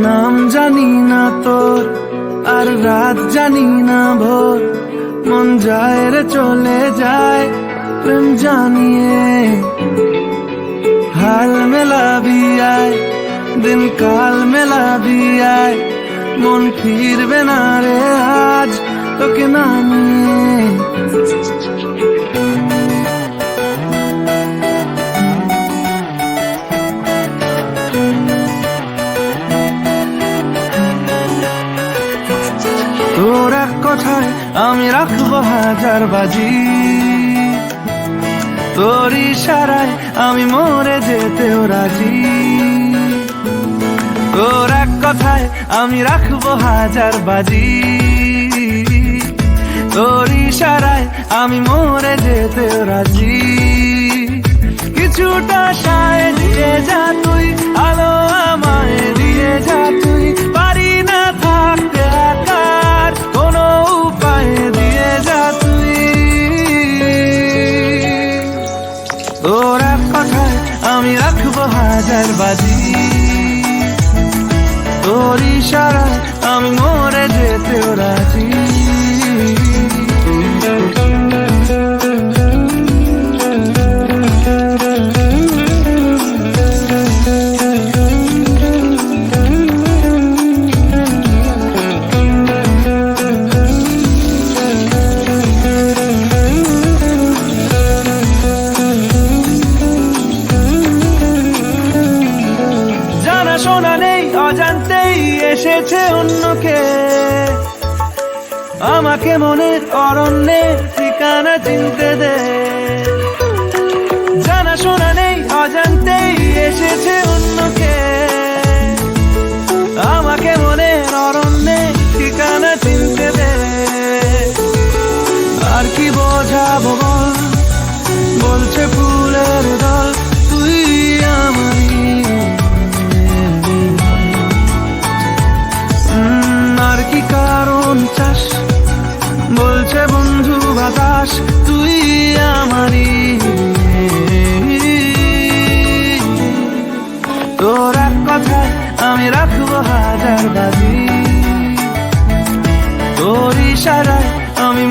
নাম জানি না তোর, আর রাত জানি না ভোর, মন যায় রে চলে যায় প্রেম জানিয়ে। হাল মেলাবি আয়, দিন কাল মেলাবি আয়, মন ফিরবে না রে আজ তোকে না নিয়ে। তোর এক কথায় আমি রাখবো হাজার বাজি, তোর ইশারায় আমি মরে যেতেও রাজি। তোর এক কথায় আমি রাখবো হাজার বাজি, তোর ইশারায় আমি মরে যেতেও রাজি। কিছুটা সায় দিয়ে যা তুই, আলো আমায় দিয়ে যা তুই, পারি না থাকতে একার কোনো উপায় দিয়ে যা তুই। তোর এক কথায় আমি রাখবো হাজার বাজি, তোর ইশারায় আমি মরে যেতেও রাজি। শোনা নেই অজান্তেই এসেছে অন্যকে, আমাকে মনের অরণ্যে ঠিকানা চিনতে দে। জানা শোনা নেই অজান্তেই এসেছে অন্যকে, আমাকে মনের অরণ্যে ঠিকানা চিনতে দে। আর কি বোঝাবো বল, বলছে ফুলের দল তুই আমারই। আর কি কারণ চাস, বলছে বন্ধু বাতাস তুই আমারই। তোর এক কথায় আমি রাখবো হাজার বাজি, তোর ইশারায় আমি